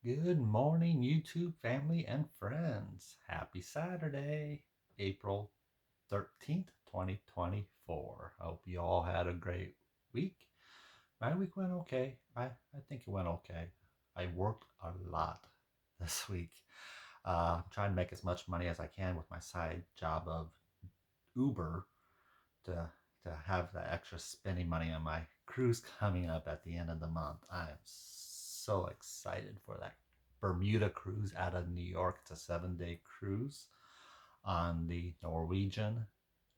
Good morning, YouTube family and friends. Happy Saturday, April 13th, 2024. Hope you all had a great week. My week went okay. I think it went okay. I worked a lot this week. I'm trying to make as much money as I can with my side job of Uber to to have that extra spending money on my cruise coming up at the end of the month. I am so excited for that Bermuda cruise out of New York. It's a 7 day cruise on the Norwegian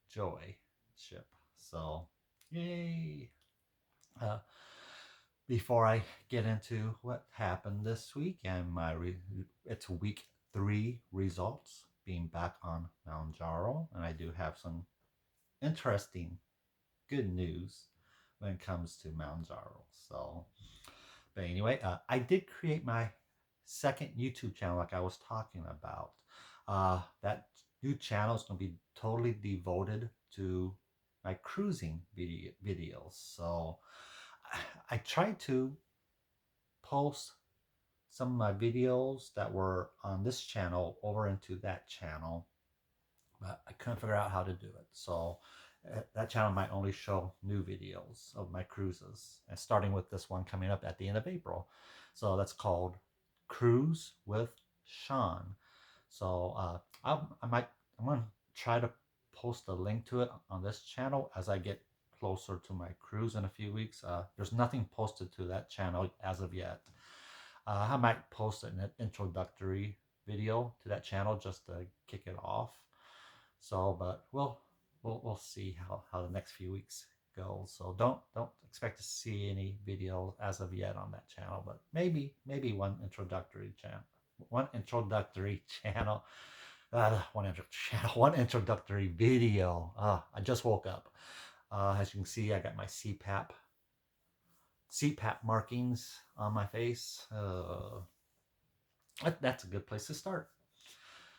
Joy ship. So, yay! Uh, Before I get into what happened this week and it's week 3 results being back on Mounjaro, and I do have some interesting good news when it comes to Mounjaro. So, but anyway, I did create my second YouTube channel, like I was talking about. That new channel is going to be totally devoted to my cruising videos. So, I tried to post some of my videos that were on this channel over into that channel, but I couldn't figure out how to do it. So that channel might only show new videos of my cruises, and starting with this one coming up at the end of April. So that's called Cruise with Sean. So I'm gonna try to post a link to it on this channel as I get closer to my cruise in a few weeks. There's nothing posted to that channel as of yet. I might post an introductory video to that channel just to kick it off. So, but we'll see how the next few weeks go. So don't expect to see any videos as of yet on that channel, but maybe one introductory channel, one introductory video. I just woke up. As you can see, I got my CPAP markings on my face. That's a good place to start.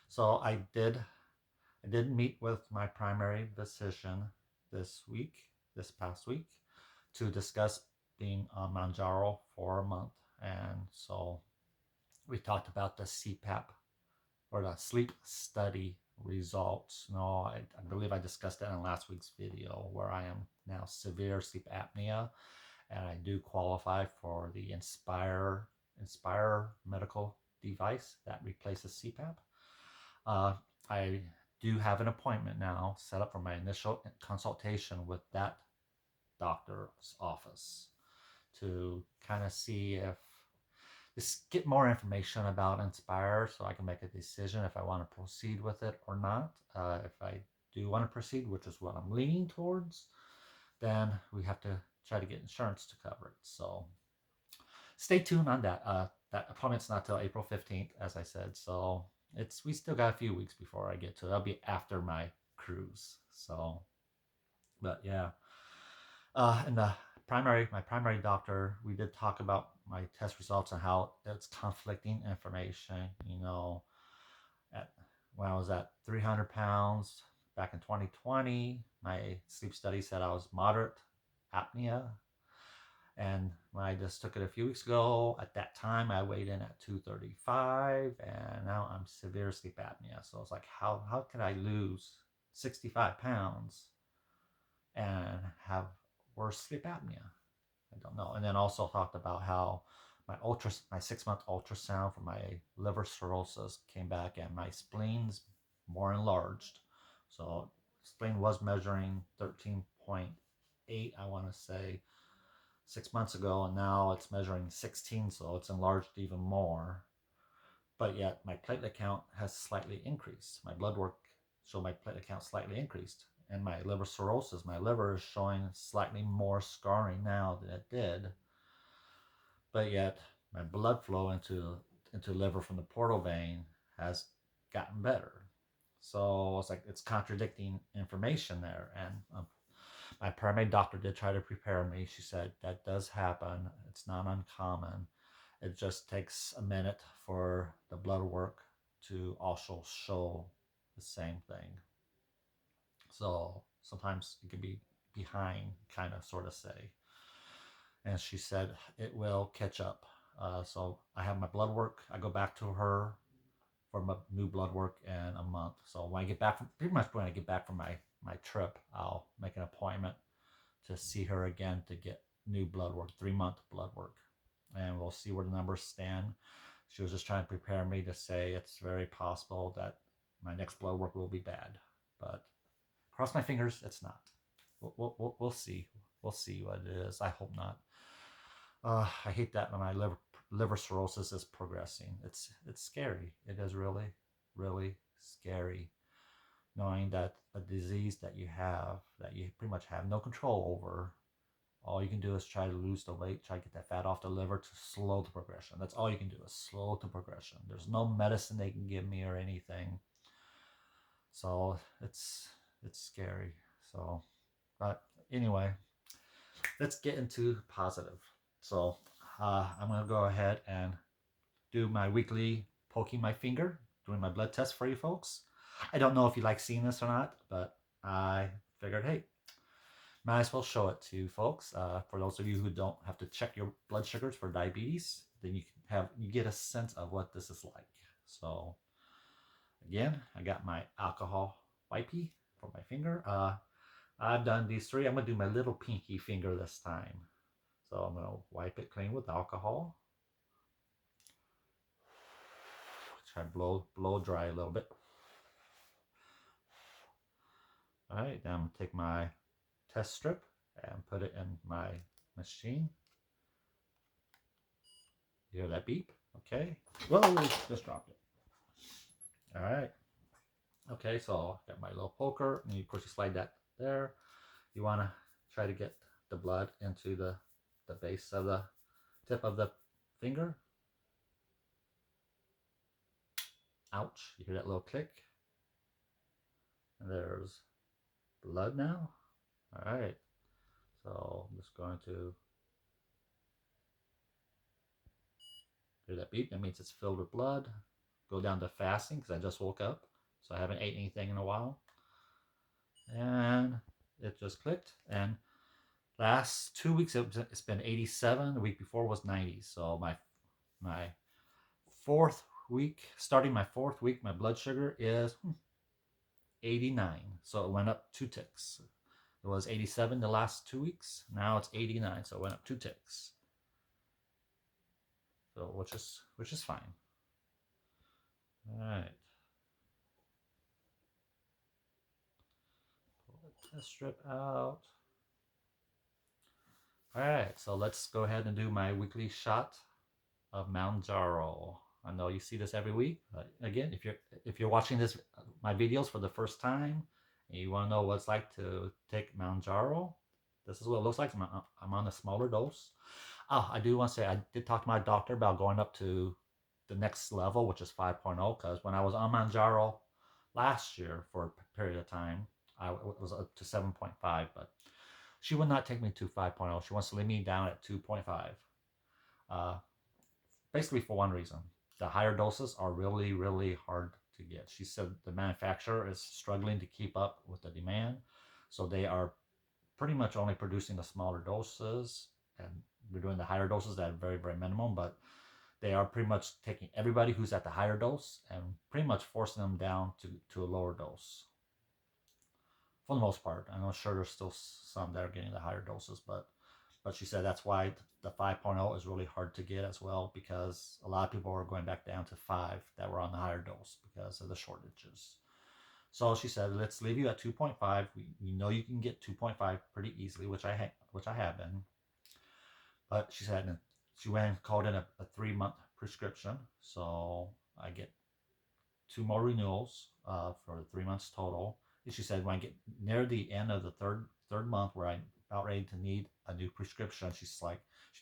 So I did meet with my primary physician this past week, to discuss being on Mounjaro for a month. And so we talked about the CPAP, or the sleep study results. No, I believe I discussed that in last week's video, where I am now severe sleep apnea, and I do qualify for the Inspire medical device that replaces CPAP. Uh, I do have an appointment now set up for my initial consultation with that doctor's office to kind of see if just get more information about Inspire, so I can make a decision if I want to proceed with it or not. If I do want to proceed, which is what I'm leaning towards, then we have to try to get insurance to cover it. So stay tuned on that. That appointment's not till April 15th, as I said. So we still got a few weeks before I get to it. That'll be after my cruise. So, but yeah. And my primary doctor, we did talk about my test results and how it's conflicting information. At when I was at 300 pounds back in 2020, my sleep study said I was moderate apnea. And when I just took it a few weeks ago, at that time I weighed in at 235, and now I'm severe sleep apnea. So it's like, how can I lose 65 pounds and have worse sleep apnea? I don't know. And then also talked about how my 6 month ultrasound for my liver cirrhosis came back, and my spleen's more enlarged. So spleen was measuring 13.8, I want to say, 6 months ago, and now it's measuring 16, so it's enlarged even more. But yet my platelet count has slightly increased. My blood work showed my platelet count slightly increased. And my liver cirrhosis, my liver is showing slightly more scarring now than it did. But yet my blood flow into liver from the portal vein has gotten better. So it's like it's contradicting information there. And my primary doctor did try to prepare me. She said that does happen. It's not uncommon. It just takes a minute for the blood work to also show the same thing. So sometimes it can be behind, kind of, sort of say. And she said it will catch up. So I have my blood work. I go back to her for my new blood work in a month. So when I get back from pretty much when I get back from my trip, I'll make an appointment to see her again to get new blood work, 3 month blood work, and we'll see where the numbers stand. She was just trying to prepare me to say it's very possible that my next blood work will be bad, but cross my fingers, it's not. We'll see. We'll see what it is. I hope not. I hate that when my liver cirrhosis is progressing. It's scary. It is really, really scary knowing that a disease that you pretty much have no control over, all you can do is try to lose the weight, try to get that fat off the liver to slow the progression. That's all you can do is slow the progression. There's no medicine they can give me or anything. So it's scary. So, but anyway, let's get into positive. So I'm gonna go ahead and do my weekly poking my finger, doing my blood test for you folks. I don't know if you like seeing this or not, but I figured, hey, might as well show it to you folks. For those of you who don't have to check your blood sugars for diabetes, then you get a sense of what this is like. So again, I got my alcohol wipey for my finger. I've done these three. I'm gonna do my little pinky finger this time. So I'm gonna wipe it clean with alcohol. Try to blow dry a little bit. All right, then I'm gonna take my test strip and put it in my machine. You hear that beep? Okay. Whoa, just dropped it. All right. Okay, so I got my little poker, and of course you slide that there. You want to try to get the blood into the base of the tip of the finger. Ouch, you hear that little click? And there's blood now. All right, so I'm just going to hear that beep. That means it's filled with blood. Go down to fasting because I just woke up, so I haven't ate anything in a while. And it just clicked. And last 2 weeks it's been 87. The week before was 90. So my fourth week, starting my fourth week, my blood sugar is 89. So it went up 2 ticks. It was 87 the last 2 weeks. Now it's 89. So it went up 2 ticks. So which is fine. All right. Pull the test strip out. All right. So let's go ahead and do my weekly shot of Mounjaro. I know you see this every week, but again, if you're watching this my videos for the first time and you want to know what it's like to take Mounjaro, this is what it looks like. I'm on a smaller dose. Oh, I do want to say I did talk to my doctor about going up to the next level, which is 5.0, because when I was on Mounjaro last year for a period of time, I was up to 7.5, but she would not take me to 5.0. She wants to leave me down at 2.5. Uh, Basically for one reason. The higher doses are really, really hard to get. She said the manufacturer is struggling to keep up with the demand. So they are pretty much only producing the smaller doses, and we're doing the higher doses at a very, very minimum, but they are pretty much taking everybody who's at the higher dose and pretty much forcing them down to a lower dose. For the most part. I'm sure there's still some that are getting the higher doses, but she said that's why the 5.0 is really hard to get as well, because a lot of people are going back down to 5 that were on the higher dose because of the shortages. So she said, let's leave you at 2.5. We know you can get 2.5 pretty easily, which I have been. But she said she went and called in a 3-month prescription, so I get 2 more renewals for 3 months total. And she said when I get near the end of the third month, where I'm about ready to need a new prescription, she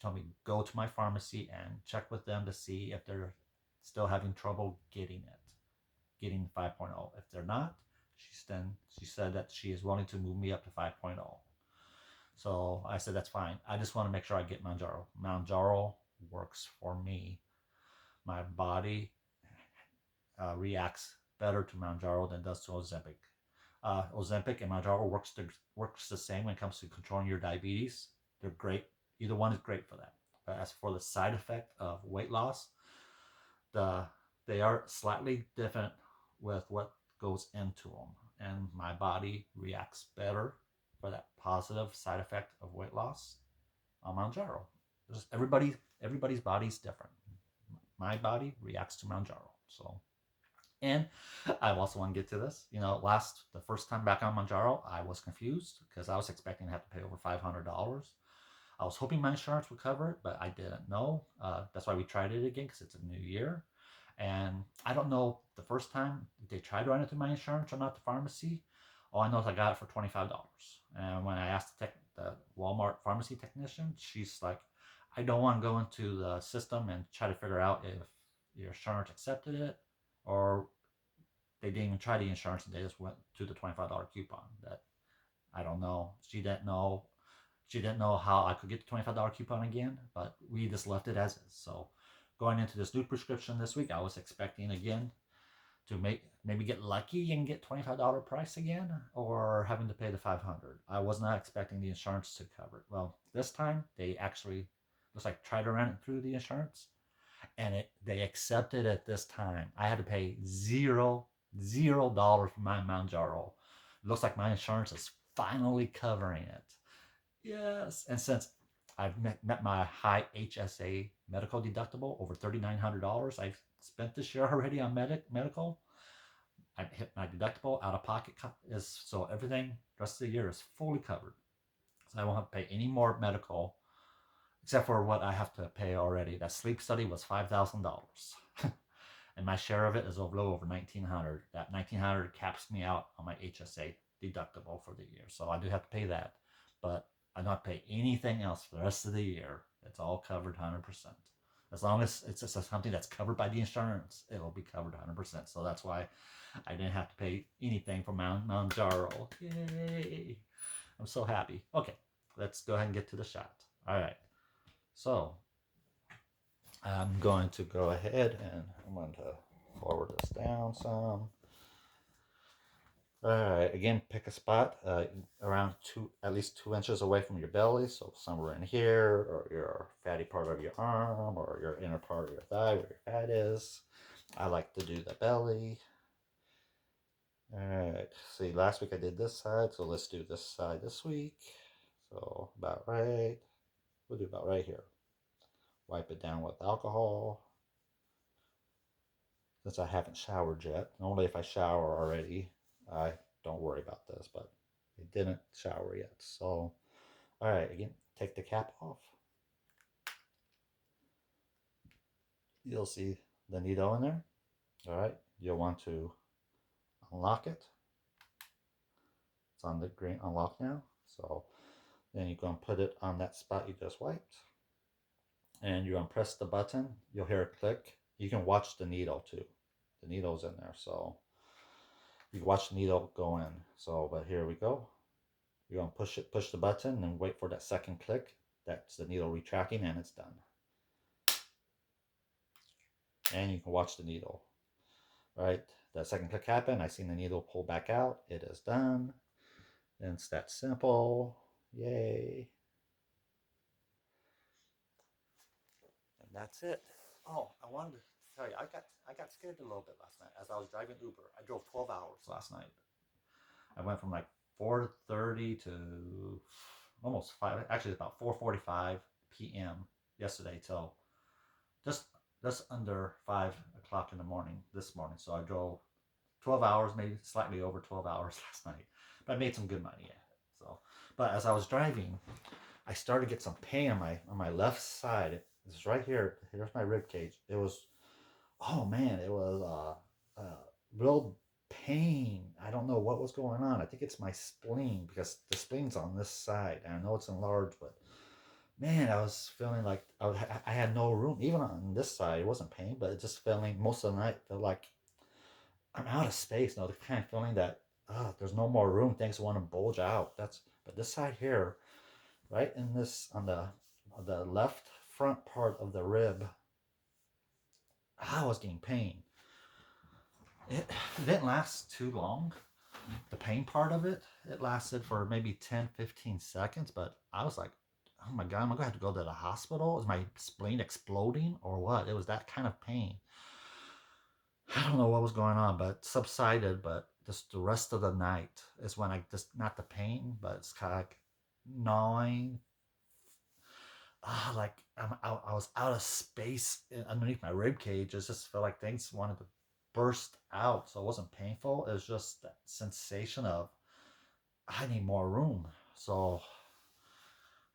told me go to my pharmacy and check with them to see if they're still having trouble getting 5.0. If they're not, she said that she is willing to move me up to 5.0. So I said that's fine. I just want to make sure I get Mounjaro. Mounjaro works for me. My body reacts better to Mounjaro than it does to Ozempic. Ozempic and Mounjaro works the same when it comes to controlling your diabetes. They're great. Either one is great for that. But as for the side effect of weight loss, the they are slightly different with what goes into them, and my body reacts better for that positive side effect of weight loss on Mounjaro. Just everybody's body's different. My body reacts to Mounjaro. So, and I also want to get to this. The first time back on Mounjaro, I was confused because I was expecting to have to pay over $500. I was hoping my insurance would cover it, but I didn't know. That's why we tried it again, because it's a new year. And I don't know the first time they tried to run it through my insurance or not, the pharmacy. All I know is I got it for $25. And when I asked the Walmart pharmacy technician, she's like, I don't want to go into the system and try to figure out if your insurance accepted it, or they didn't even try the insurance and they just went to the $25 coupon. That I don't know. She didn't know how I could get the $25 coupon again, but we just left it as is. So going into this new prescription this week, I was expecting again to maybe get lucky and get $25 price again, or having to pay the $500. I was not expecting the insurance to cover it. Well, this time they actually looks like tried to run it through the insurance, and they accepted it this time. I had to pay $0 for my Mounjaro. It looks like my insurance is finally covering it. Yes. And since I've met my high HSA medical deductible, over $3,900 I've spent this year already on medical. I've hit my deductible. Out of pocket is, so everything the rest of the year is fully covered. So I won't have to pay any more medical, except for what I have to pay already. That sleep study was $5,000. And my share of it is a little over $1,900. That $1,900 caps me out on my HSA deductible for the year. So I do have to pay that. But I don't pay anything else for the rest of the year. It's all covered 100%. As long as it's just something that's covered by the insurance, it'll be covered 100%. So that's why I didn't have to pay anything for Mounjaro. Yay! I'm so happy. Okay, let's go ahead and get to the shot. All right. So I'm going to go ahead and I'm going to forward this down some. All right, again, pick a spot around at least 2 inches away from your belly. So somewhere in here, or your fatty part of your arm, or your inner part of your thigh where your fat is. I like to do the belly. All right, see, last week I did this side, so let's do this side this week. So about right, we'll do about right here. Wipe it down with alcohol. Since I haven't showered yet, normally if I shower already, I don't worry about this, but I didn't shower yet. So, all right, again, take the cap off. You'll see the needle in there. All right, you'll want to unlock it. It's on the green unlock now. So then you're going to put it on that spot you just wiped. And you're going to press the button. You'll hear a click. You can watch the needle too. The needle's in there, so you can watch the needle go in. So, but here we go. You're going to push the button and wait for that second click. That's the needle retracting, and it's done. And you can watch the needle. All right, that second click happened. I seen the needle pull back out. It is done. And it's that simple. Yay. And that's it. Oh, I wanted to tell you, I got scared a little bit last night as I was driving Uber. I drove 12 hours last night. I went from like 4:30 to almost 5. Actually, it's about 4:45 p.m. yesterday till just just under 5 o'clock in the morning this morning. So I drove 12 hours, maybe slightly over 12 hours last night, but I made some good money at it. So, but as I was driving, I started to get some pain on my left side. It's right here. Here's my rib cage. It was, oh man, it was real pain. I don't know what was going on. I think it's my spleen, because the spleen's on this side, and I know it's enlarged, but man, I was feeling like I had no room. Even on this side, it wasn't pain, but it just feeling most of the night felt like I'm out of space. The kind of feeling that there's no more room. Things want to bulge out. But this side here, right in this on the left front part of the rib, I was getting pain. It didn't last too long. The pain part of it lasted for maybe 10, 15 seconds, but I was like, oh my God, am I gonna have to go to the hospital? Is my spleen exploding or what? It was that kind of pain. I don't know what was going on, but subsided. But just the rest of the night is when I just, not the pain, but it's kind of like gnawing. Like I was out of space underneath my rib cage. It just felt like things wanted to burst out. So it wasn't painful. It was just that sensation of I need more room. So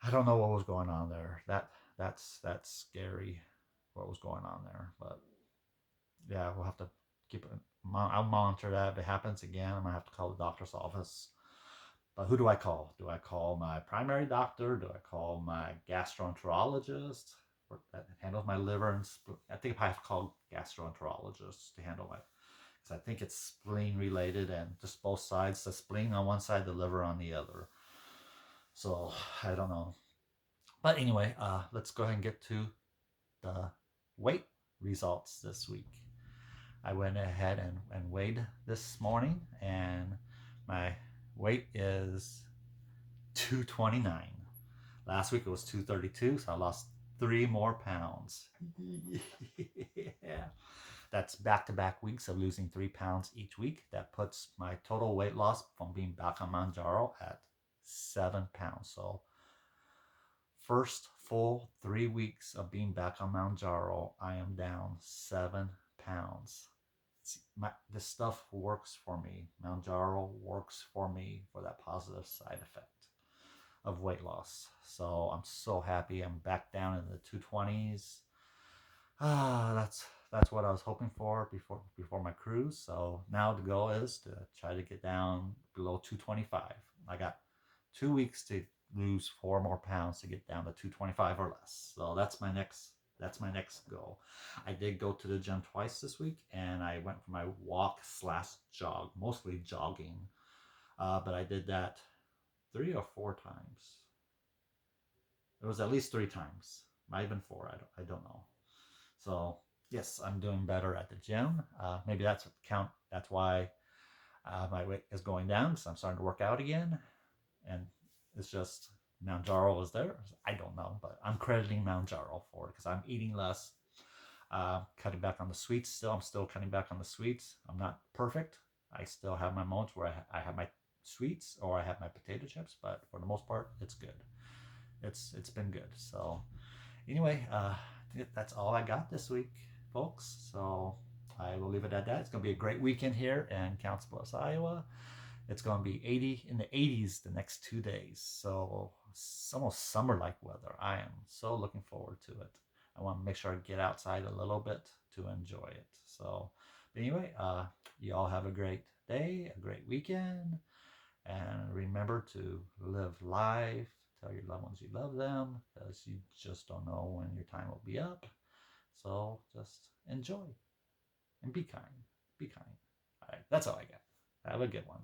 I don't know what was going on there. That's scary. What was going on there, but yeah, we'll have to keep it. I'll monitor that. If it happens again, I'm gonna have to call the doctor's office. But who do I call? Do I call my primary doctor? Do I call my gastroenterologist that handles my liver and I think I have to call gastroenterologist to handle my, because I think it's spleen related and just both sides, the spleen on one side, the liver on the other. So I don't know. But anyway, let's go ahead and get to the weight results this week. I went ahead and weighed this morning, and my weight is 229. Last week it was 232, so I lost 3 more pounds. Yeah. That's back-to-back weeks of losing 3 pounds each week. That puts my total weight loss from being back on Mounjaro at 7 pounds. So first full 3 weeks of being back on Mounjaro, I am down 7 pounds. This stuff works for me. Mounjaro works for me for that positive side effect of weight loss. So I'm so happy. I'm back down in the 220s. That's what I was hoping for before my cruise. So now the goal is to try to get down below 225. I got 2 weeks to lose 4 more pounds to get down to 225 or less. So that's my next goal. I did go to the gym twice this week, and I went for my walk slash jog, mostly jogging. But I did that 3 or 4 times. It was at least 3 times. Might have been four. I don't know. So yes, I'm doing better at the gym. Maybe that's why my weight is going down, because I'm starting to work out again, and it's just Mounjaro was there. I don't know, but I'm crediting Mounjaro for it because I'm eating less, cutting back on the sweets. I'm still cutting back on the sweets. I'm not perfect. I still have my moments where I have my sweets or I have my potato chips, but for the most part, it's good. It's been good. So anyway, that's all I got this week, folks. So I will leave it at that. It's going to be a great weekend here in Council Bluffs, Iowa. It's going to be 80 in the 80s the next 2 days. So it's almost summer-like weather. I am so looking forward to it. I want to make sure I get outside a little bit to enjoy it. So anyway, you all have a great day, a great weekend, and remember to live life. Tell your loved ones you love them, because you just don't know when your time will be up. So just enjoy and be kind. Be kind. All right, that's all I got. Have a good one.